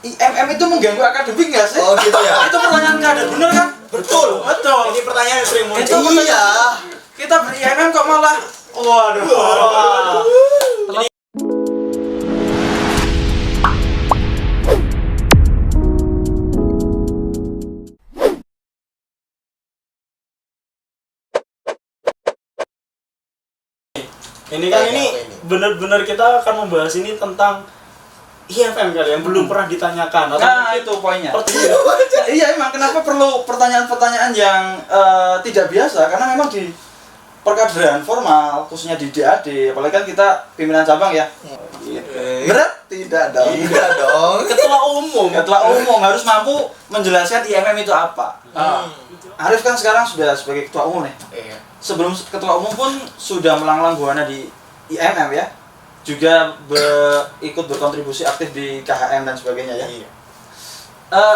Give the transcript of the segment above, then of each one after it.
IMM itu mengganggu akademik nggak sih? Oh gitu ya. Itu pertanyaan kadar bener kan? Betul. Betul. Ini pertanyaan yang sering muncul. Itu iya. Kita beri IMM kok malah waduh. Ini kan benar-benar kita akan membahas ini tentang IMM kali yang belum pernah ditanyakan atau Nah, itu poinnya. Iya, emang kenapa perlu pertanyaan-pertanyaan yang tidak biasa? Karena memang di perkaderan formal, khususnya di DAD, apalagi kan kita pimpinan cabang ya. Berat? Tidak dong. Tidak dong. Ketua umum harus mampu menjelaskan IMM itu apa. Arif kan sekarang sudah sebagai ketua umum nih. Iya. Sebelum ketua umum pun sudah melanglang buana di IMM ya. Juga ikut berkontribusi aktif di KHM dan sebagainya ya. Iya.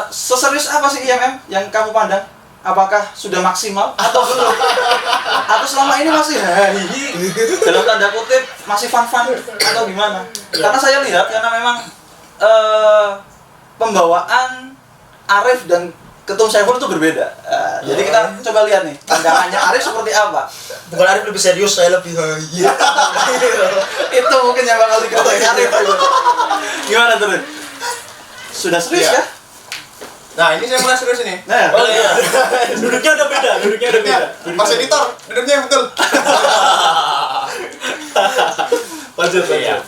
Seserius apa sih IMM yang kamu pandang? Apakah sudah maksimal atau belum? Atau selama ini masih hihi dalam tanda kutip masih fun-fun atau gimana? Karena saya lihat karena memang pembawaan Arif dan Ketum Saiful itu berbeda. Jadi kita coba lihat nih pandangannya Arif seperti apa. Bukan Arif lebih serius, saya lebih iya. Itu mungkin yang bakal dikatain Arif. Gimana terus? Sudah serius Iya. ya? Nah, ini saya mulai serius ini. Nah, Oh iya. Duduknya udah beda. Mas editor, duduknya yang betul. Lanjut. Iya.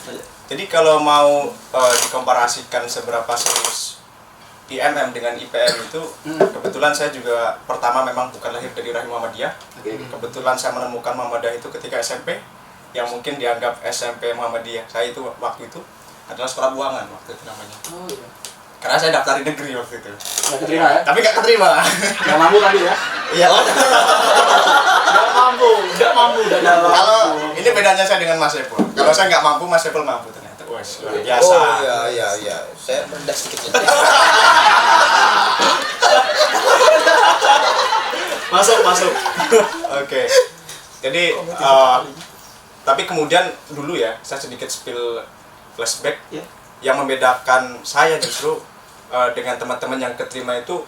Jadi kalau mau dikomparasikan seberapa serius IMM dengan IPM itu, kebetulan saya juga pertama memang bukan lahir dari rahim Muhammadiyah. Kebetulan saya menemukan Muhammadiyah itu ketika SMP, yang mungkin dianggap SMP Muhammadiyah. Saya itu waktu itu adalah sekolah buangan waktu itu namanya. oh iya. Karena saya daftar di negeri waktu itu. Nggak keterima ya? Tapi nggak keterima. Nggak mampu tadi ya? Iya. Nggak mampu. Kalau ini bedanya saya dengan Mas Epul. Kalau saya nggak mampu, Mas Epul mampu ternyata. Wes, luar biasa. Oh iya. Saya rendah sedikit. Masuk. Oke. Jadi tapi kemudian dulu ya, saya sedikit spill flashback. Ya. Yang membedakan saya justru dengan teman-teman yang keterima itu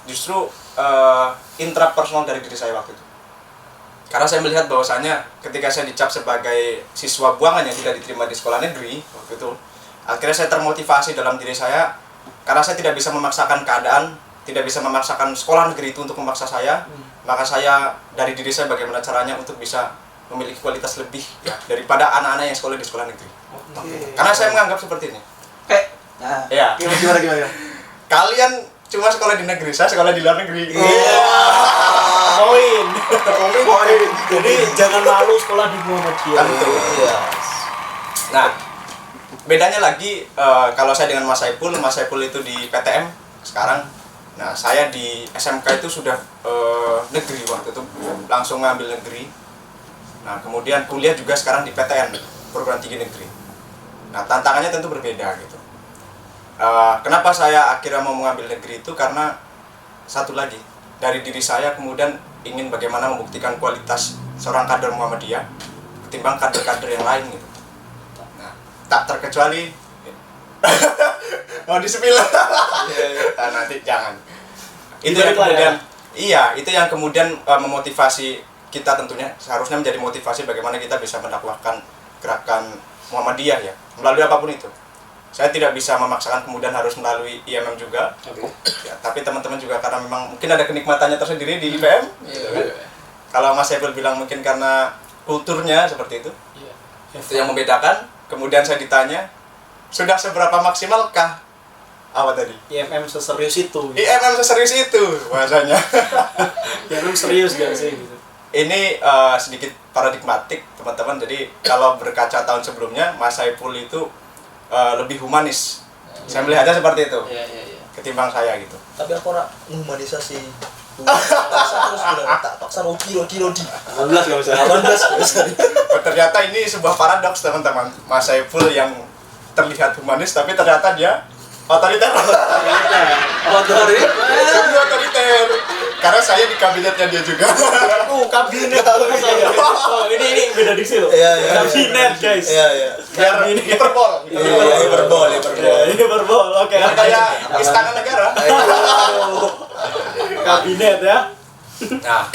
justru intrapersonal dari diri saya waktu itu. Karena saya melihat bahwasannya ketika saya dicap sebagai siswa buangan yang tidak diterima di sekolah negeri waktu itu, akhirnya saya termotivasi dalam diri saya karena saya tidak bisa memaksakan keadaan, tidak bisa memaksakan sekolah negeri itu untuk memaksa saya, maka saya dari diri saya bagaimana caranya untuk bisa memiliki kualitas lebih ya daripada anak-anak yang sekolah di sekolah negeri. Karena saya menganggap seperti ini. Nah, Ya. gimana? Kalian cuma sekolah di negeri, saya sekolah di luar negeri. Poin. Jadi jangan malu sekolah di Muhammadiyah. Betul. Iya. Nah, bedanya lagi kalau saya dengan Mas Saiful itu di PTM sekarang. Nah, saya di SMK itu sudah negeri waktu itu, langsung ngambil negeri. Nah, kemudian kuliah juga sekarang di PTN, perguruan tinggi negeri. Nah, tantangannya tentu berbeda gitu. Kenapa saya akhirnya mau mengambil negeri itu karena satu lagi dari diri saya kemudian ingin bagaimana membuktikan kualitas seorang kader Muhammadiyah ketimbang kader-kader yang lain gitu. Nah, tak terkecuali mau di-spill. Nah, nanti jangan. Itu yang kemudian itu yang kemudian memotivasi kita tentunya seharusnya menjadi motivasi bagaimana kita bisa mendakwahkan gerakan Muhammadiyah ya melalui apapun itu. Saya tidak bisa memaksakan kemudian harus melalui IMM juga. Ya, tapi teman-teman juga karena memang mungkin ada kenikmatannya tersendiri di IPM. Gitu kan. Kalau Mas Saiful bilang mungkin karena kulturnya seperti itu. Itu yang membedakan. Kemudian saya ditanya, sudah seberapa maksimalkah apa tadi? IMM seserius itu. IMM seserius itu bahasanya. IMM serius gak sih gitu. Ini sedikit paradigmatik teman-teman. Jadi kalau berkaca tahun sebelumnya, Mas Saiful itu lebih humanis. Saya melihatnya seperti itu. Iya. Ketimbang saya gitu. Tapi aku ora menghumanisasi. Terus bilang tak paksa Rodi. 18 nggak usah. 18. Ternyata ini sebuah paradoks teman-teman. Mas Saiful yang terlihat humanis tapi ternyata dia Otoriter. Otoriter. Semi otoriter. Karena saya di kabinetnya dia juga. Kabinet saya. Oh, ini beda diksi loh. Iya. Kabinet, guys. Iya. Biar hiperbol. Hiperbol. Oke. Biar kayak istana negara. Kabinet ya. Nah,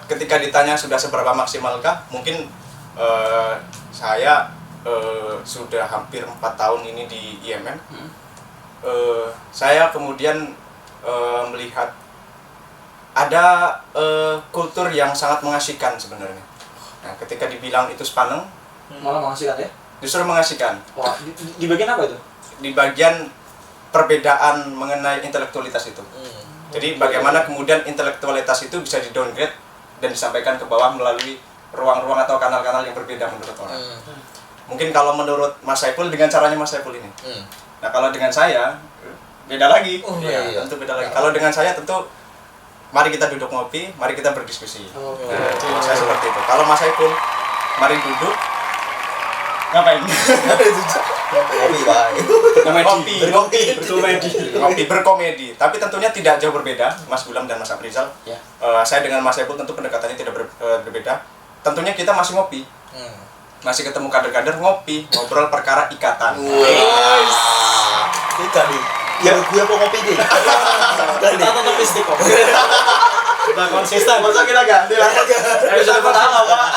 ketika ditanya sudah seberapa maksimalkah, mungkin saya sudah hampir 4 tahun ini di IMM. Saya kemudian melihat ada kultur yang sangat mengasihkan sebenarnya. Nah, ketika dibilang itu sepaneng, Malah mengasihkan ya. justru mengasihkan. Wah, di bagian apa itu? Di bagian perbedaan mengenai intelektualitas itu. Jadi bagaimana kemudian intelektualitas itu bisa di-downgrade dan disampaikan ke bawah melalui ruang-ruang atau kanal-kanal yang berbeda menurut orang. Mungkin kalau menurut Mas Saiful dengan caranya Mas Saiful ini. Nah, kalau dengan saya beda lagi. Iya. Tentu beda lagi. Kalau dengan saya tentu mari kita duduk ngopi, mari kita berdiskusi. Nah, saya seperti itu. Kalau Mas Saiful, mari duduk. Ngapain? Kopi, Pak. Ngopi berkomedi. Tapi tentunya tidak jauh berbeda, Mas Gulam dan Mas Aprizal. Ya. Saya dengan Mas Saiful tentu pendekatannya tidak berbeda. Tentunya kita masih ngopi. Masih ketemu kader-kader ngopi, ngobrol perkara ikatan. Kita nih. Ya gue mau ngopi deh. Kita tetap istiqomah. Kita konsisten. Masa kita ganti lah. Episode pertama, Pak.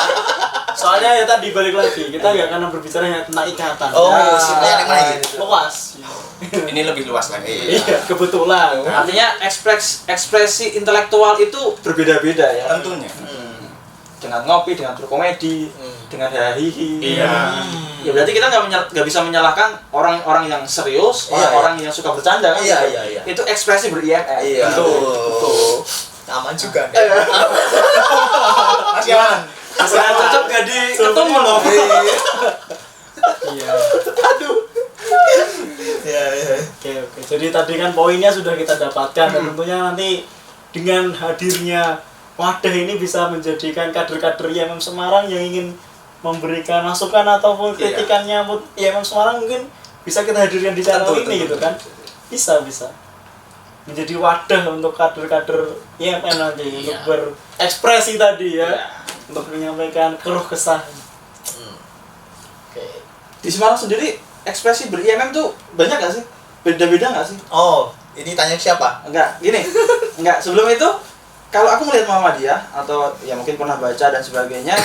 Soalnya ya tadi balik lagi, kita nggak akan berbicara hanya tentang ikatan. Yang mana gitu? Luas. Ini lebih luas lagi. Iya, kebetulan. Artinya ekspresi intelektual itu berbeda-beda ya. Tentunya. Dengan ngopi, dengan berkomedi, dengan hahihi. Iya. Ya berarti kita nggak bisa menyalahkan orang-orang yang serius, orang-orang yang suka bercanda kan? Iya. Itu ekspresi ber-IMM. Iya. Betul. Aman juga. Masih aman. Saya cocok gak ketemu loh. Iya. Iya. Oke. Jadi tadi kan poinnya sudah kita dapatkan dan tentunya nanti dengan hadirnya wadah ini bisa menjadikan kader-kader IMM Semarang yang ingin memberikan masukan ataupun kritikannya buat IMM Semarang mungkin bisa kita hadirkan di channel ini gitu kan. Bisa. Menjadi wadah untuk kader-kader IMM nanti untuk berekspresi tadi ya. Untuk menyampaikan keluh kesah. Oke. Di Semarang sendiri ekspresi ber-IMM tuh banyak gak sih? Beda-beda gak sih? Oh, ini tanya siapa? Enggak, gini. Enggak, sebelum itu kalau aku melihat Muhammadiyah atau ya mungkin pernah baca dan sebagainya,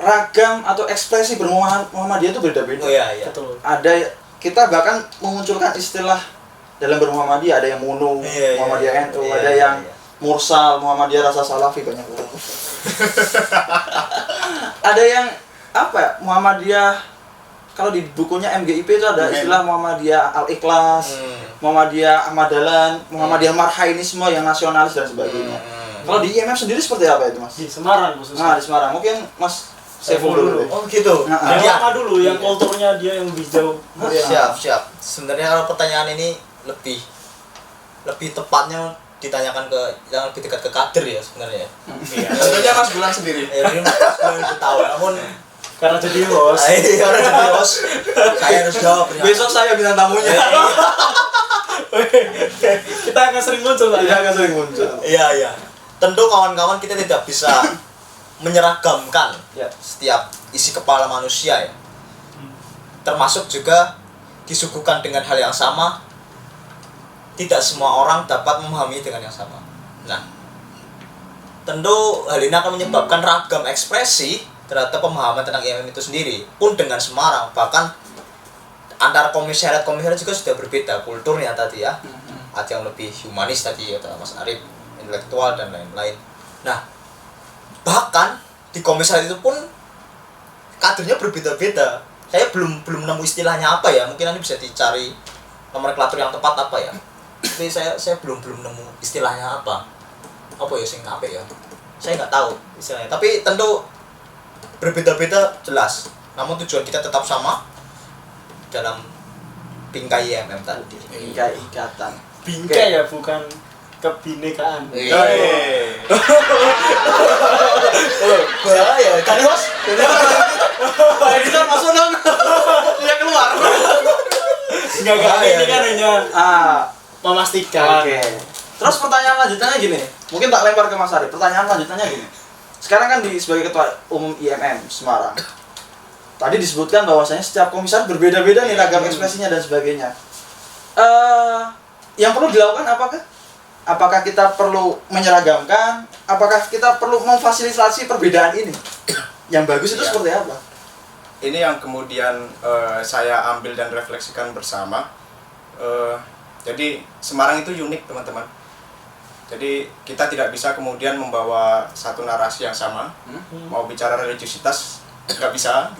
ragam atau ekspresi bermuhammadiyah itu beda-beda. Oh iya. Betul. Ada kita bahkan memunculkan istilah dalam bermuhammadiyah, ada yang mono, Muhammadiyah NU, ada yang mursal, Muhammadiyah rasa salafi, banyak banget. Ada yang apa ya? Muhammadiyah kalau di bukunya MGIP itu ada istilah Muhammadiyah Al-Ikhlas, Muhammadiyah Ahmadalan, Muhammadiyah Marhainisme yang nasionalis dan sebagainya. Kalau di IMF sendiri seperti apa itu, Mas? Di Semarang khususnya. Nah, di Semarang mungkin Mas Saiful dulu. Oh gitu. Yang lama dulu, yang kulturnya dia yang lebih jauh. Siap. Sebenarnya kalau pertanyaan ini lebih tepatnya ditanyakan ke yang lebih dekat ke kader ya sebenarnya. Iya. Tentunya Mas Gulam sendiri. Ini Mas tahu. Namun Karena jadi host. karena jadi host, saya harus jawab. Besok saya bintang tamunya. Kita akan sering muncul lah. Tidak akan sering muncul. Iya. Tentu kawan-kawan kita tidak bisa menyeragamkan setiap isi kepala manusia ya. Termasuk juga disuguhkan dengan hal yang sama. Tidak semua orang dapat memahami dengan yang sama. Nah, tentu hal ini akan menyebabkan ragam ekspresi terhadap pemahaman tentang IMM itu sendiri pun dengan Semarang, bahkan antara komisariat juga sudah berbeda kulturnya tadi ya. Ada yang lebih humanis tadi ya, Mas Arif, intelektual dan lain-lain. Nah, bahkan di komisariat itu pun kadernya berbeda-beda. Saya belum nemu istilahnya apa ya, mungkin nanti bisa dicari nomenklatur yang tepat apa ya. Tapi saya belum nemu istilahnya apa ya sing apa ya. Saya nggak tahu istilahnya, tapi tentu berbeda-beda jelas, namun tujuan kita tetap sama dalam bingkai IMM tadi. Bingkai ikatan. Bingkai ya, bukan kebinekaan. Bahaya kan bos? Editor masuk dong. Dia keluar. Enggak, ini kan hanya Ah, memastikan. oke. Terus pertanyaan lanjutannya gini, mungkin tak lempar ke Mas Arif. Pertanyaan lanjutannya gini. Sekarang kan sebagai ketua umum IMM Semarang, tadi disebutkan bahwasanya setiap komisaris berbeda-beda nih ragam ekspresinya dan sebagainya. Yang perlu dilakukan apakah? Apakah kita perlu menyeragamkan? Apakah kita perlu memfasilitasi perbedaan ini? Yang bagus itu seperti apa? Ini yang kemudian saya ambil dan refleksikan bersama. Jadi Semarang itu unik teman-teman. Jadi kita tidak bisa kemudian membawa satu narasi yang sama. Mau bicara religiusitas nggak bisa.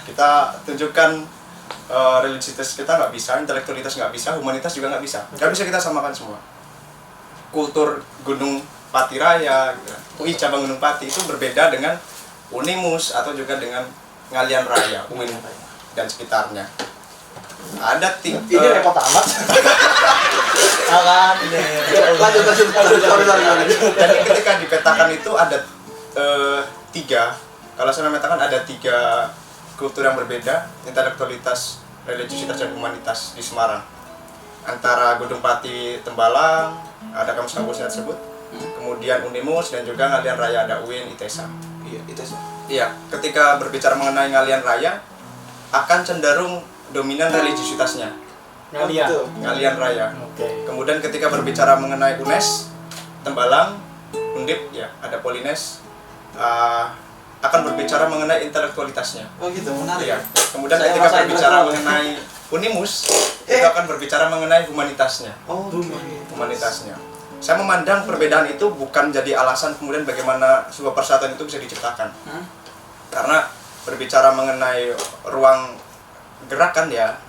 Kita tunjukkan religiusitas kita nggak bisa, intelektualitas nggak bisa, humanitas juga nggak bisa. Nggak bisa kita samakan semua. Kultur Gunung Pati Raya, UI cabang Gunung Pati itu berbeda dengan Unimus atau juga dengan Ngalian Raya, UIN dan sekitarnya. Ada Ini repot amat. Lanjut. Dan ketika dipetakan itu ada 3. Kalau saya memetakan ada 3 kultur yang berbeda, intelektualitas, religiusitas dan humanitas di Semarang. Antara Gunung Pati Tembalang, ada kampus-kampusnya tersebut. Kemudian Unimus dan juga Ngalian Raya ada UIN, ITESA. Iya, ketika berbicara mengenai Ngalian Raya akan cenderung dominan religiusitasnya. Ngalian Raya. Kemudian ketika berbicara mengenai UNES, Tembalang, Undip ya, ada Polines akan berbicara mengenai intelektualitasnya. Oh gitu, menarik. Ya. Kemudian ketika berbicara mengenai Unimus, itu akan berbicara mengenai humanitasnya. Oh, Humanitasnya. Saya memandang perbedaan itu bukan jadi alasan kemudian bagaimana sebuah persatuan itu bisa diciptakan. Karena berbicara mengenai ruang gerakan ya,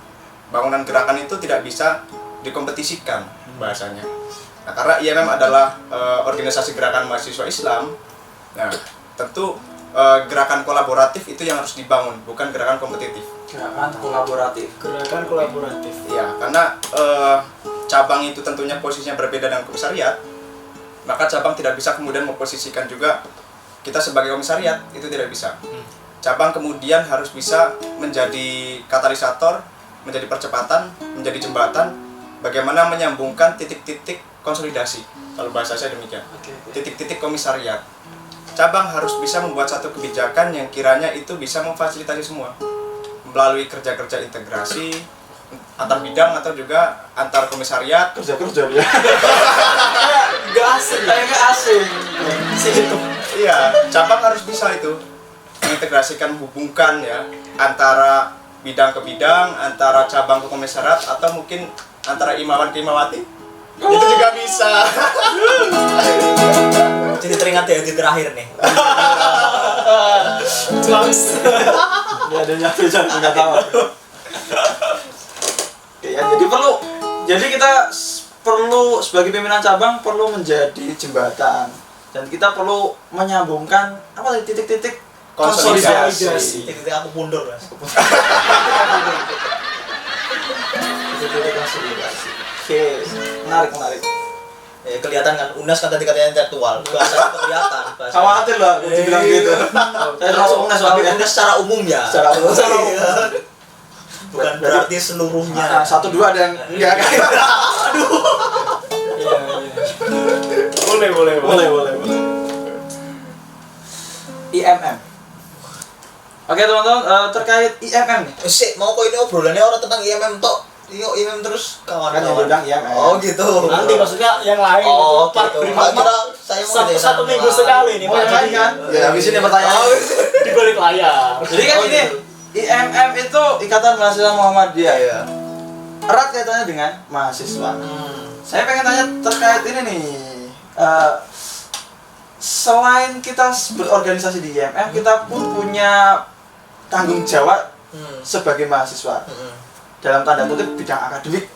bangunan gerakan itu tidak bisa dikompetisikan bahasanya. Nah, karena IMM adalah organisasi gerakan mahasiswa Islam. Nah, tentu gerakan kolaboratif itu yang harus dibangun, bukan gerakan kompetitif. Gerakan kolaboratif. Ya, karena cabang itu tentunya posisinya berbeda dengan komisariat, maka cabang tidak bisa kemudian memposisikan juga kita sebagai komisariat, itu tidak bisa. Cabang kemudian harus bisa menjadi katalisator, menjadi percepatan, menjadi jembatan, bagaimana menyambungkan titik-titik konsolidasi, kalau bahasa saya demikian. Titik-titik komisariat. Cabang harus bisa membuat satu kebijakan yang kiranya itu bisa memfasilitasi semua melalui kerja-kerja integrasi antar bidang atau juga antar komisariat. Kerja dia. Enggak asing. Kayaknya asing. Iya, cabang harus bisa itu mengintegrasikan, hubungkan ya antara bidang ke bidang, antara cabang ke komisariat atau mungkin antara imawan ke imawati. Itu juga bisa. Jadi teringat ya di terakhir nih. Ya ada nyatu jangan nggak tahu. Oke ya, jadi kita perlu sebagai pimpinan cabang perlu menjadi jembatan dan kita perlu menyambungkan apa tadi titik-titik konsolidasi. Titik aku mundur, Mas. Titik-titik konsolidasi. Oke, menarik. Kelihatan kan UNES kan tadi katanya intelektual. Bahasanya kelihatan. Khawatir lah aku dibilang gitu. Saya termasuk UNES soalnya. UNES secara umum ya. Secara umum. Bukan berarti seluruhnya. 1, 2 ada yang enggak kan. Aduh. Boleh. Boleh. IMM. Oke teman-teman, terkait IMM nih. Sik, mau kok ini obrolannya orang tentang IMM tok. Iyo IMM terus Kan yang kawan-kawan. diundang IMM. Oh gitu. Nanti maksudnya yang lain Oh, itu part gitu. berikutnya. Kira saya mau Satu minggu sekali nih Mau Pak. yang lain kan? Ya habis ini pertanyaan. Di balik layar. Jadi kan ini IMM itu Ikatan Mahasiswa Muhammadiyah. Iya. Erat kaitannya dengan mahasiswa. Saya pengen tanya terkait ini nih. Selain kita berorganisasi di IMM, kita pun punya tanggung jawab sebagai mahasiswa. Dalam tanda kutip bidang akademik.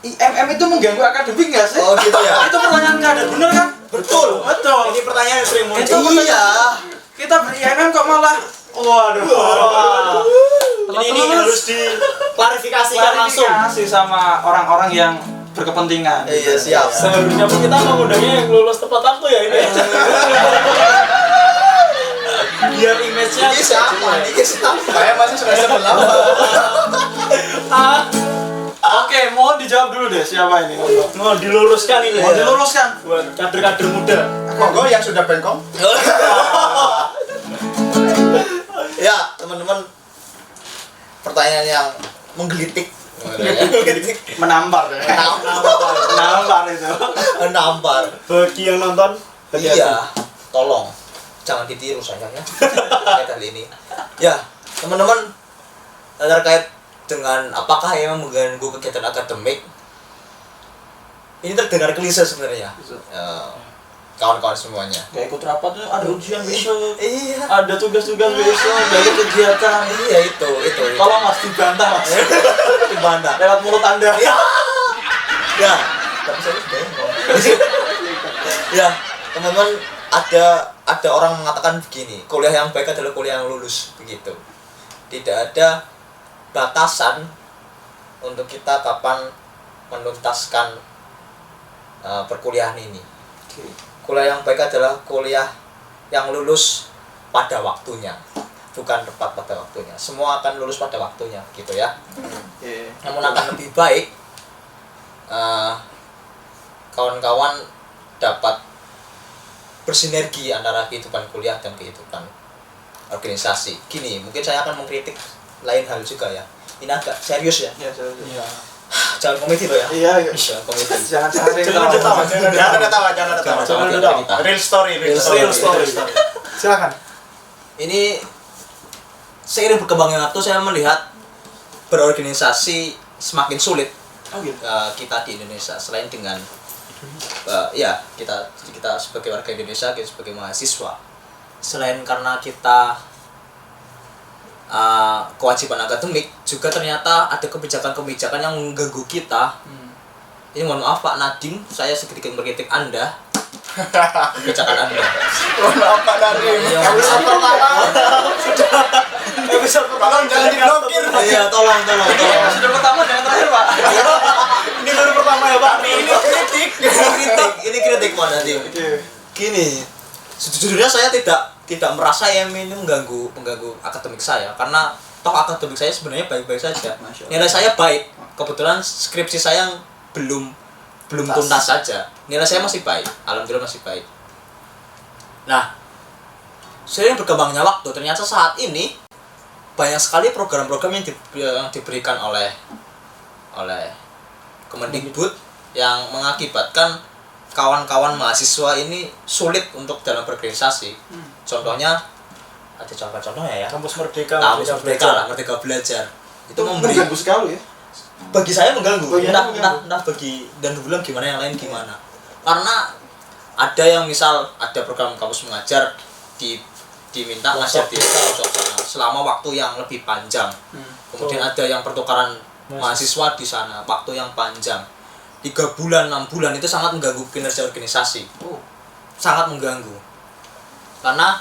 IMM itu mengganggu akademik nggak sih? Oh gitu ya. Itu pertanyaan nggak ada bener kan? Betul. Ini pertanyaan yang sering Itu iya. Kita ber-IMM kok malah waduh. Ini harus diklarifikasikan langsung. Klarifikasi sama orang-orang yang berkepentingan. Iya, siap. Seharusnya pun kita mengundangnya yang lulus tepat waktu ya ini. biar image-nya Ini siapa? Ini siapa? Saya masih semester 8. Oke, mohon dijawab dulu deh siapa ini. mau diluruskan ini Mohon diluruskan. buat kader-kader muda. Monggo yang sudah bengkong. Ya, teman-teman, pertanyaan yang menggelitik. Menggelitik. Menampar ya. Menampar itu. Menampar. Bagi yang nonton, Iya, tolong jangan ditiru saya ya. Terkait hal ini. Ya, teman-teman, terkait dengan apakah yang mengganggu kegiatan akademik, ini terdengar klise sebenarnya. Kawan-kawan semuanya. Kayak ikut rapat tuh ada ujian besok. Iya. Ada tugas-tugas besok, ada kegiatan. Iya itu. Tolong Mas dibantah Mas. Dibantah. Lewat mulut Anda. Ya. Ya. Tapi saya sudah ya, teman-teman, ada orang mengatakan begini, kuliah yang baik adalah kuliah yang lulus, begitu. Tidak ada batasan untuk kita kapan menuntaskan perkuliahan ini. Kuliah yang baik adalah kuliah yang lulus pada waktunya, bukan tepat pada waktunya. Semua akan lulus pada waktunya, gitu ya. Namun akan lebih baik kawan-kawan dapat bersinergi antara kehidupan kuliah dan kehidupan organisasi. Gini, mungkin saya akan mengkritik lain hal juga ya. Ini agak serius ya. Iya. Jangan komedi loh ya. Iya. Jangan komedi. Jangan Jangan ketawa, Jangan ketawa. Jangan ketawa. Real story. real story. Silakan. Ini seiring berkembangnya waktu saya melihat berorganisasi semakin sulit kita di Indonesia, selain dengan ya kita sebagai warga Indonesia, kita sebagai mahasiswa, selain karena kita kewajiban akademik, juga ternyata ada kebijakan-kebijakan yang mengganggu kita. Ini mohon maaf Pak Nadiem, saya sedikit mengkritik Anda. Kebijakan Anda. Mohon maaf Pak Nadiem. Episode pertama. Episode Tolong jangan diblokir. Iya, tolong. Sudah pertama jangan terakhir Pak. Ini baru pertama ya Pak. Ini kritik Pak Nadiem. Gini, sejujurnya saya tidak merasa yang ini mengganggu akademik saya, karena toh akademik saya sebenarnya baik-baik saja. Nilai saya baik. Kebetulan skripsi saya belum tuntas saja. Nilai saya masih baik. Alhamdulillah masih baik. Nah, seiring berkembangnya waktu, ternyata saat ini banyak sekali program-program yang diberikan oleh Kemendikbud yang mengakibatkan kawan-kawan mahasiswa ini sulit untuk dalam berorganisasi. Contohnya, ada contohnya ya. Kampus Merdeka. Kampus Merdeka lah, Merdeka Belajar. Itu memberi, mengganggu sekali ya. bagi saya mengganggu. Bagi Anda mengganggu. Entah bagi dan bilang gimana, yang lain gimana. Karena ada yang misal ada program kampus mengajar diminta ngajar di sana selama waktu yang lebih panjang. Kemudian ada yang pertukaran mahasiswa di sana waktu yang panjang. 3 bulan, 6 bulan, itu sangat mengganggu kinerja organisasi. Sangat mengganggu. Karena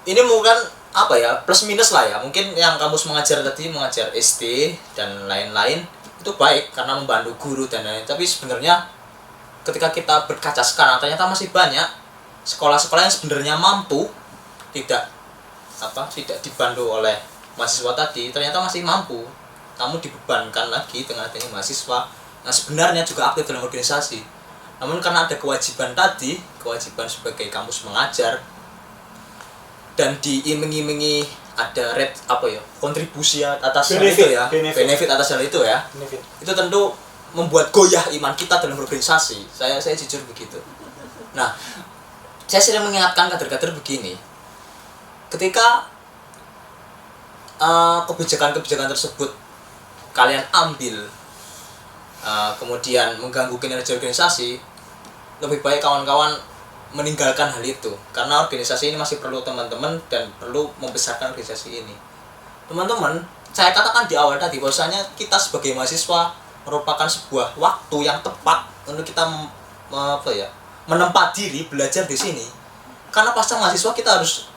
ini bukan apa ya, plus minus lah ya. Mungkin yang kampus mengajar tadi, mengajar SD dan lain-lain, itu baik karena membantu guru dan lain-lain. Tapi sebenarnya ketika kita berkaca sekarang, ternyata masih banyak sekolah-sekolah yang sebenarnya mampu, tidak dibantu oleh mahasiswa tadi, ternyata masih mampu, namun dibebankan lagi dengan adanya mahasiswa. Nah, sebenarnya juga aktif dalam organisasi. Namun karena ada kewajiban sebagai kampus mengajar dan diiming-imingi ada kontribusi atas hal itu ya, benefit atas hal itu ya. Itu tentu membuat goyah iman kita dalam berorganisasi. Saya jujur begitu. Nah, saya sering mengingatkan kader-kader begini. Ketika kebijakan-kebijakan tersebut kalian ambil, kemudian mengganggu kinerja organisasi, lebih baik kawan-kawan meninggalkan hal itu, karena organisasi ini masih perlu teman-teman dan perlu membesarkan organisasi ini. Teman-teman, saya katakan di awal tadi bahwasanya kita sebagai mahasiswa merupakan sebuah waktu yang tepat untuk kita menempa diri belajar di sini. Karena pasca mahasiswa kita harus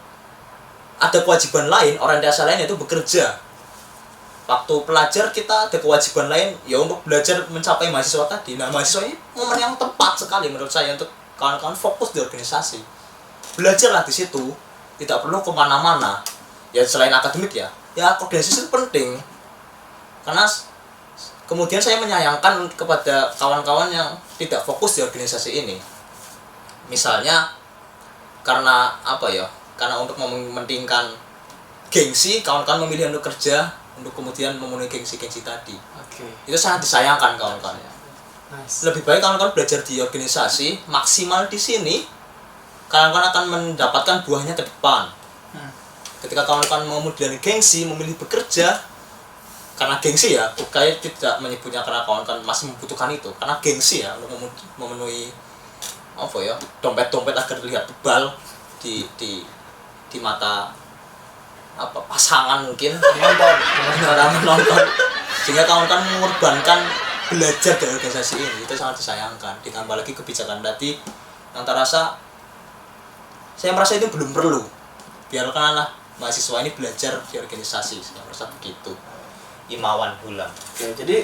ada kewajiban lain, orientasi lain, yaitu bekerja. Waktu pelajar kita ada kewajiban lain ya untuk belajar mencapai mahasiswa tadi. Nah, mahasiswa ini momen yang tepat sekali menurut saya untuk kawan-kawan fokus di organisasi. Belajarlah di situ. tidak perlu kemana-mana. Ya selain akademik ya organisasi itu penting. Karena kemudian saya menyayangkan kepada kawan-kawan yang tidak fokus di organisasi ini. Misalnya karena karena untuk mementingkan gengsi, kawan-kawan memilih untuk kerja untuk kemudian memenuhi gengsi-gengsi tadi. Itu sangat disayangkan kawan-kawan. Nice. Lebih baik kawan-kawan belajar di organisasi, maksimal di sini, kawan-kawan akan mendapatkan buahnya ke depan. Ketika kawan-kawan kemudian gengsi, memilih bekerja, karena gengsi ya, saya tidak menyebutnya karena kawan-kawan masih membutuhkan itu, karena gengsi ya, untuk memenuhi dompet-dompet agar terlihat tebal di mata pasangan mungkin menonton, sehingga kawan-kawan mengorbankan belajar dari organisasi ini. Itu sangat disayangkan. Ditambah lagi kebijakan tadi yang saya merasa itu belum perlu. Biarkanlah mahasiswa ini belajar di organisasi. Saya merasa begitu. Imawan Hulam. Oke, jadi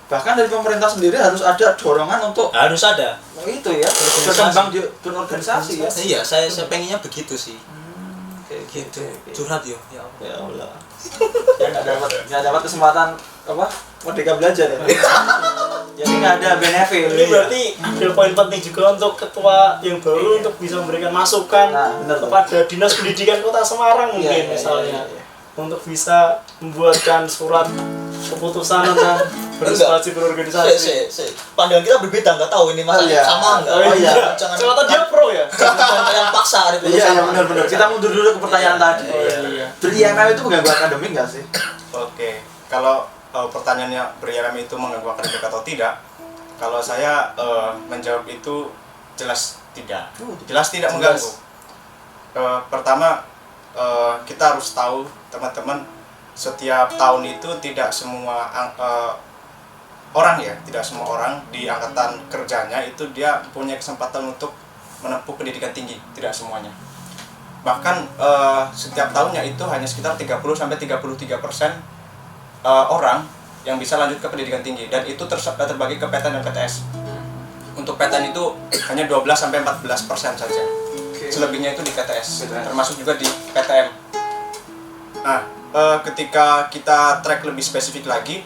bahkan dari pemerintah sendiri harus ada dorongan untuk Harus ada. itu ya, berkembang di organisasi ya. Iya, saya pengennya begitu sih. Kayak Gitu. oke. Curhat ya. Ya Allah. Ya nggak dapat kesempatan merdeka belajar ya. Jadi nggak ada benefit. Ini berarti ada poin penting juga untuk ketua yang baru untuk bisa memberikan masukan benar, kepada Dinas Pendidikan Kota Semarang mungkin misalnya. Untuk bisa membuatkan surat keputusan tentang berpartisipasi berorganisasi. Pandangan kita berbeda, nggak tahu ini masalah sama nggak. Jangan Ternyata dia pro ya. yang paksa gitu. Iya benar-benar. Kita mundur dulu ke pertanyaan tadi. Iya. Ber-IMM itu mengganggu akademik nggak sih? Oke, kalau pertanyaannya ber-IMM itu mengganggu akademik atau tidak, kalau saya menjawab itu jelas tidak. Jelas tidak mengganggu. Pertama, kita harus tahu teman-teman, setiap tahun itu tidak semua tidak semua orang di angkatan kerjanya itu dia punya kesempatan untuk menempuh pendidikan tinggi, tidak semuanya. Bahkan setiap tahunnya itu hanya sekitar 30-33% orang yang bisa lanjut ke pendidikan tinggi, dan itu terbagi ke PTN dan PTS. Untuk PTN itu hanya 12-14% saja. Selebihnya itu di PTS, termasuk juga di PTM. Nah, ketika kita track lebih spesifik lagi,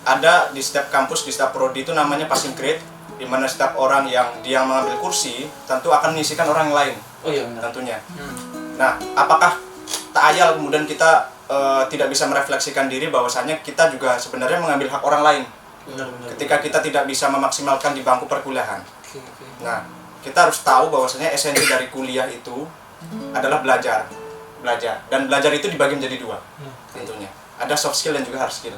ada di setiap kampus, di setiap prodi itu namanya passing grade, di mana setiap orang yang dia mengambil kursi tentu akan mengisikan orang yang lain. Oh iya benar. Tentunya. Nah, apakah tak ayal kemudian kita tidak bisa merefleksikan diri bahwasanya kita juga sebenarnya mengambil hak orang lain ketika kita tidak bisa memaksimalkan di bangku perkuliahan. Nah, kita harus tahu bahwasanya esensi dari kuliah itu adalah belajar, dan belajar itu dibagi menjadi dua tentunya. Ada soft skill dan juga hard skill.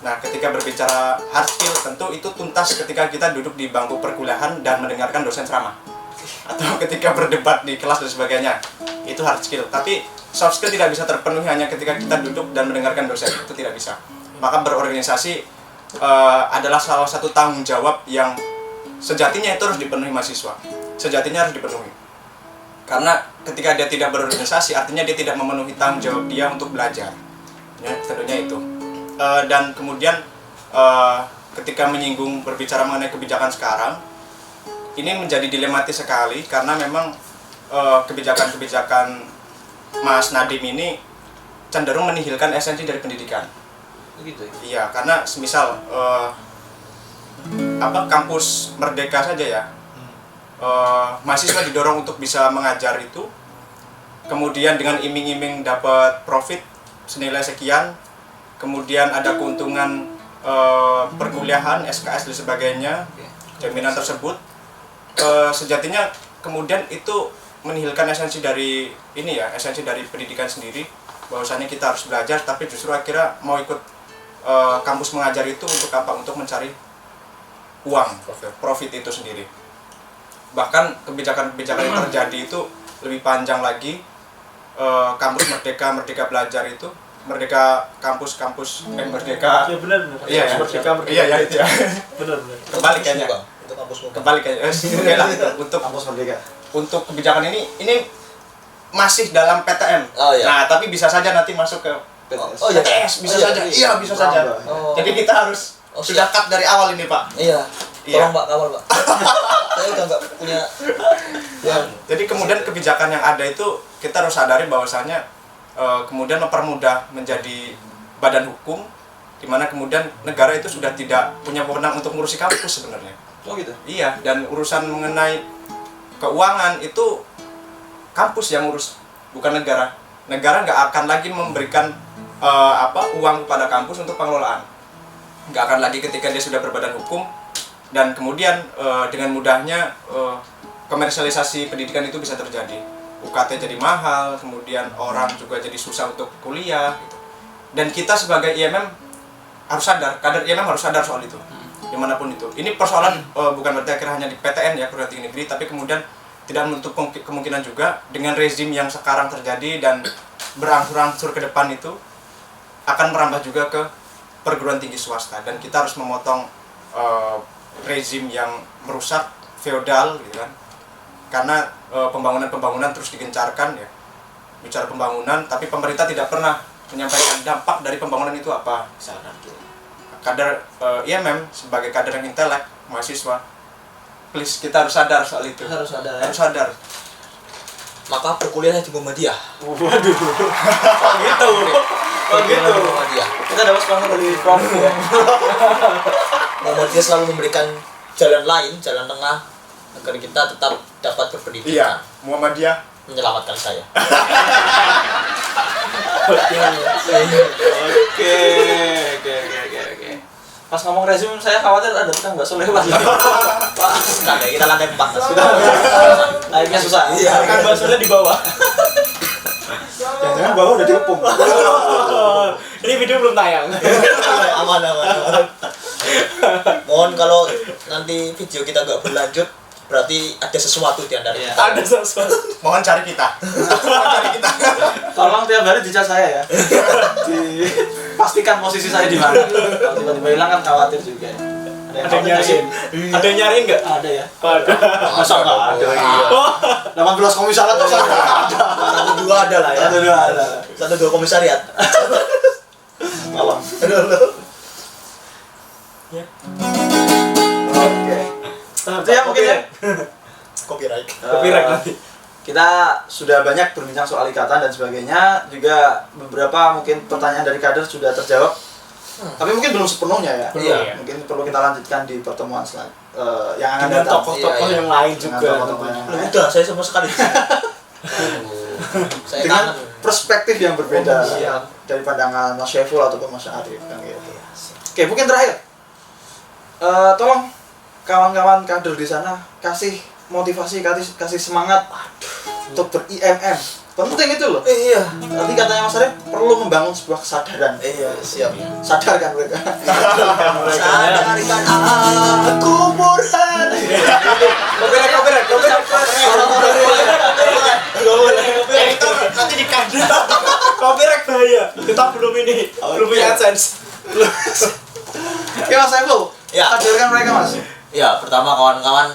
Nah, ketika berbicara hard skill tentu itu tuntas ketika kita duduk di bangku perkuliahan dan mendengarkan dosen ceramah, atau ketika berdebat di kelas dan sebagainya, itu hard skill. Tapi soft skill tidak bisa terpenuhi hanya ketika kita duduk dan mendengarkan dosen, itu tidak bisa. Maka berorganisasi adalah salah satu tanggung jawab yang sejatinya itu harus dipenuhi mahasiswa. Sejatinya harus dipenuhi. Karena ketika dia tidak berorganisasi, artinya dia tidak memenuhi tanggung jawab dia untuk belajar. Ya, tentunya itu. Dan kemudian ketika menyinggung berbicara mengenai kebijakan sekarang, ini menjadi dilematis sekali karena memang kebijakan-kebijakan Mas Nadiem ini cenderung menihilkan esensi dari pendidikan. Begitu ya? Iya, karena semisal kampus Merdeka saja ya, mahasiswa didorong untuk bisa mengajar itu, kemudian dengan iming-iming dapat profit senilai sekian, kemudian ada keuntungan perkuliahan, SKS dan sebagainya, jaminan tersebut, sejatinya kemudian itu menihilkan esensi dari esensi dari pendidikan sendiri, bahwasanya kita harus belajar, tapi justru akhirnya mau ikut kampus mengajar itu untuk apa? Untuk mencari uang, profit itu sendiri. Bahkan kebijakan-kebijakan yang terjadi itu lebih panjang lagi. Kampus Merdeka Belajar itu, Merdeka kampus-kampus Merdeka. Ya benar. Iya, Merdeka. Iya, itu ya. Benar. Kembali kayaknya. Untuk kampusmu. Kembali kayaknya. Oke lah, untuk Kampus Merdeka. untuk kebijakan ini masih dalam PTM. Oh, iya. Nah, tapi bisa saja nanti masuk ke PTS. Oh iya, PTS, bisa saja. Iya, bisa Tambah. saja. Oh. Jadi kita harus sudah cut dari awal ini, Pak. Iya. Iya. Tolong Pak, kawal Pak. Saya udah nggak punya. Jadi kemudian kebijakan yang ada itu kita harus sadari bahwasanya kemudian mempermudah menjadi badan hukum, di mana kemudian negara itu sudah tidak punya wewenang untuk mengurusi kampus sebenarnya. Oh gitu. Iya, dan urusan mengenai keuangan itu kampus yang urus, bukan negara. Negara nggak akan lagi memberikan uang kepada kampus untuk pengelolaan. Nggak akan lagi ketika dia sudah berbadan hukum, dan kemudian dengan mudahnya komersialisasi pendidikan itu bisa terjadi. UKT jadi mahal, kemudian orang juga jadi susah untuk kuliah gitu. Dan kita sebagai IMM harus sadar, kader IMM harus sadar soal itu, dimanapun itu. Ini persoalan bukan berarti akhirnya hanya di PTN ya, perguruan tinggi negeri, tapi kemudian tidak menutup kemungkinan juga dengan rezim yang sekarang terjadi dan berangsur-angsur ke depan itu akan merambah juga ke perguruan tinggi swasta, dan kita harus memotong rezim yang merusak, feodal gitu kan. Karena pembangunan terus digencarkan ya, bicara pembangunan, tapi pemerintah tidak pernah menyampaikan dampak dari pembangunan itu apa. Misalkan kader IMM sebagai kader yang intelek, mahasiswa, please kita harus sadar soal itu. Harus sadar. Harus sadar. Maka berkuliah di Muhammadiyah. Waduh. Oh gitu. Muhammadiyah. Kita dapat sponsor dari Prof ya. Muhammadiyah selalu memberikan jalan lain, jalan tengah agar kita tetap dapat berpendidikan. Iya, Muhammadiyah Menyelamatkan saya. Oke. Pas ngomong resume saya khawatir ada tukang bakso lewat. Pak, Nah, kita lantai 4. naiknya susah. Iya. Kan bahasanya di bawah. Jangan bawah udah dikepung. Ini video belum tayang. aman. Mohon kalau nanti video kita nggak berlanjut, berarti ada sesuatu di antara Iya. kita. Ada sesuatu. mohon cari kita. Mohon cari kita. Tolong tiap hari dicas saya ya. Pastikan posisi saya di mana. Kalau tiba-tiba hilang kan khawatir juga. Ada yang nyariin. Ada yang nyariin nggak? Ada ya. Ada. Masa nggak ada? Iya. 18 komisaris tuh ada. 1-2 ada lah ya. Ada dua ada. 1-2 komisariat. Tolong. Ya. Oke. Itu ya mungkin ya. Copyright. Copyright nanti. Kita sudah banyak berbincang soal ikatan dan sebagainya, juga beberapa mungkin pertanyaan dari kader sudah terjawab. Tapi mungkin belum sepenuhnya ya. Iya. Mungkin perlu kita lanjutkan di pertemuan yang akan Dengan datang. tokoh-tokoh Iya. yang lain Dengan juga. tokoh-tokoh yang Loh, lain. udah, saya sama sekali. Saya Dengan kangen. perspektif yang berbeda Siap. dari pandangan Mas Syaiful ataupun Mas Arif kan gitu. Oke, mungkin terakhir. Tolong kawan-kawan kader di sana kasih motivasi, kasih semangat untuk ber-IMM. Penting itu loh. Iya. Nanti katanya Mas Arif perlu membangun sebuah kesadaran. Iya, siap. Sadarkan mereka. Sadarkan aku burhan. Copyright. Nanti dikandung. Copyright bahaya. Kita belum ini. Belum punya AdSense. Oke Mas Saiful, Ya. sadarkan mereka Mas. Ya, pertama kawan-kawan,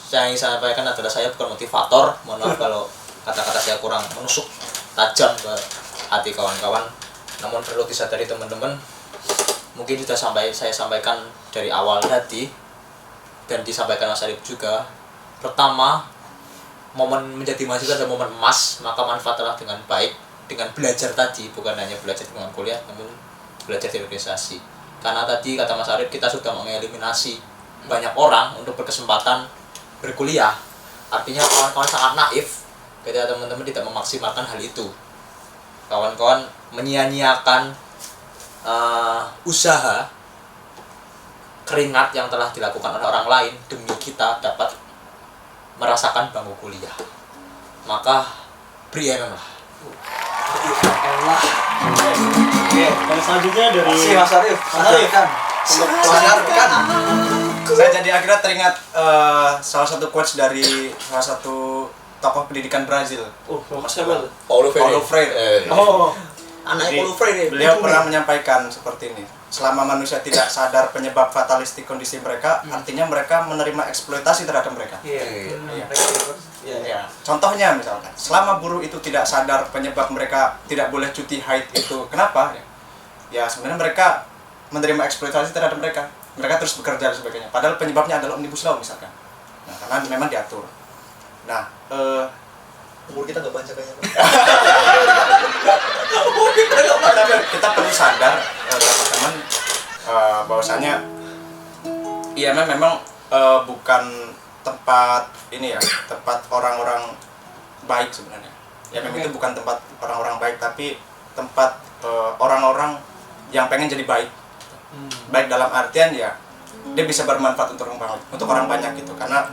saya ingin sampaikan adalah saya bukan motivator. Mohon maaf kalau kata-kata saya kurang menusuk tajam ke hati kawan-kawan. Namun perlu disadari teman-teman, mungkin sudah saya sampaikan dari awal tadi dan disampaikan Mas Arif juga. Pertama, momen menjadi mahasiswa adalah momen emas, maka manfaatlah dengan baik dengan belajar tadi, bukan hanya belajar dengan kuliah, namun belajar di organisasi. Karena tadi kata Mas Arif, kita sudah mengeliminasi banyak orang untuk berkesempatan berkuliah. Artinya kawan-kawan sangat naif ketika teman-teman tidak memaksimalkan hal itu. Kawan-kawan menyia-nyiakan usaha keringat yang telah dilakukan oleh orang lain demi kita dapat merasakan bangku kuliah. Maka beri IMM lah. Oke, dan selanjutnya dari Makasih Mas Arif. Sadarkan. Sadarkan. Saya jadi akhirnya teringat salah satu quotes dari salah satu tokoh pendidikan Brazil. Siapa tuh? Paulo Paulo Freire. Oh, Anaknya Paulo Freire. Beliau pernah menyampaikan seperti ini. Selama manusia tidak sadar penyebab fatalistik kondisi mereka, artinya mereka menerima eksploitasi terhadap mereka. Iya. Iya. Ya, contohnya misalkan, selama buruh itu tidak sadar penyebab mereka tidak boleh cuti haid itu kenapa? Ya sebenarnya mereka menerima eksploitasi terhadap mereka. Mereka terus bekerja dan sebagainya. Padahal penyebabnya adalah omnibus law misalkan. Nah, karena memang diatur. Nah, Umur kita nggak banyak kayaknya. Tapi kita perlu sadar teman-teman bahwasanya IMM memang bukan tempat ini ya, tempat orang-orang baik sebenarnya. IMM itu bukan tempat orang-orang baik, tapi tempat orang-orang yang pengen jadi baik. Baik dalam artian ya dia bisa bermanfaat untuk orang banyak gitu, karena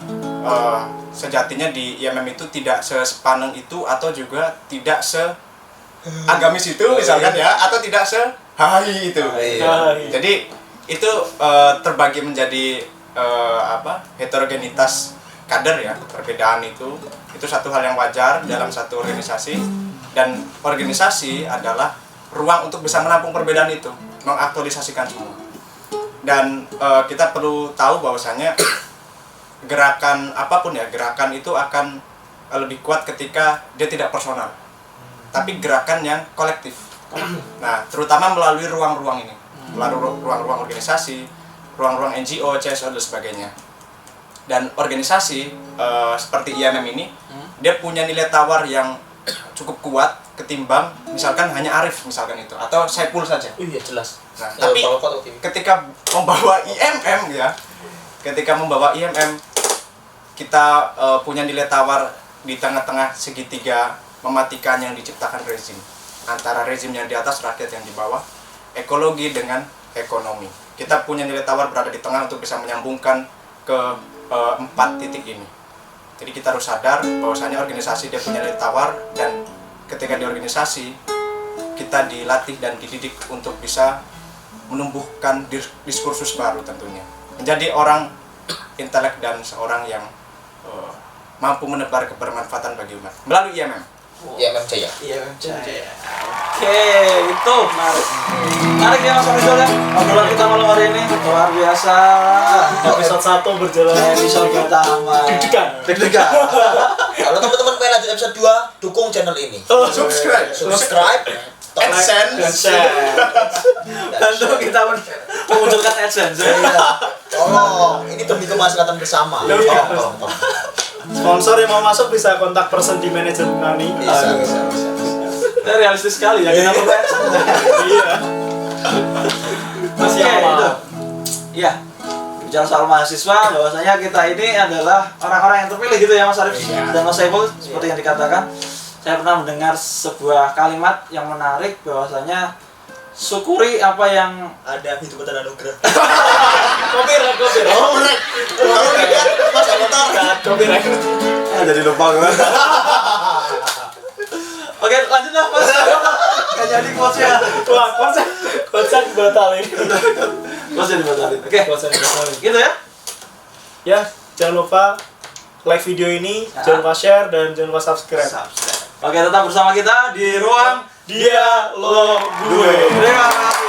sejatinya di IMM itu tidak sepaneng itu atau juga tidak agamis itu misalkan ya, atau tidak sehai itu. Jadi itu terbagi menjadi heterogenitas kader ya, perbedaan itu satu hal yang wajar dalam satu organisasi, dan organisasi adalah ruang untuk bisa menampung perbedaan itu, mengaktualisasikan semua. Dan kita perlu tahu bahwasanya gerakan apapun ya, gerakan itu akan lebih kuat ketika dia tidak personal, tapi gerakan yang kolektif. Nah, terutama melalui ruang-ruang ini, melalui ruang-ruang organisasi, ruang-ruang NGO, CSO dan sebagainya. Dan organisasi seperti IMM ini, dia punya nilai tawar yang cukup kuat ketimbang misalkan hanya Arif misalkan itu, atau Saipul saja. Iya jelas. Nah, tapi ketika membawa IMM ya, kita punya nilai tawar di tengah-tengah segitiga mematikan yang diciptakan rezim, antara rezim yang di atas, rakyat yang di bawah, ekologi dengan ekonomi. Kita punya nilai tawar berada di tengah untuk bisa menyambungkan ke 4 titik ini. Jadi kita harus sadar bahwasanya organisasi dia punya nilai tawar, dan ketika di organisasi kita dilatih dan dididik untuk bisa menumbuhkan diskursus baru, tentunya menjadi orang intelek dan seorang yang mampu menebar kebermanfaatan bagi umat melalui IMM. IMM Jaya. Oke, itu menarik ya Mas Rizal ya. Obrolan kita malam hari ini luar biasa. Episode 1 berjalan. Episode pertama. Deg-degan. Kalau teman-teman pengen lanjut episode 2, dukung channel ini. Subscribe, AdSense, bantu kita memunculkan AdSense. Tolong, ini demi kemaslahatan bersama. Tolong. Sponsor yang mau masuk bisa kontak person di manajemen kami. Bisa. Ini realistis sekali ya, kita perlu AdSense. Iya. Masih itu. Iya. Bicara soal mahasiswa, bahwasanya kita ini adalah orang-orang yang terpilih gitu ya Mas Arif dan Mas Saiful, seperti yang dikatakan. Saya pernah mendengar sebuah kalimat yang menarik, bahwasanya syukuri apa yang ada, itu betul anugerah. Copyright. Mas Anutar. Copyright. jadi lupa gue. Oke, lanjut lah Mas. Nggak jadi quotes-nya. Wah, quotesnya dibatalin. Quotes-nya dibatalin. Oke, Quotesnya dibatalin. gitu ya. Ya, jangan lupa like video ini, jangan lupa share, dan jangan lupa subscribe. Oke, tetap bersama kita di ruang Dialog gue. Terima kasih.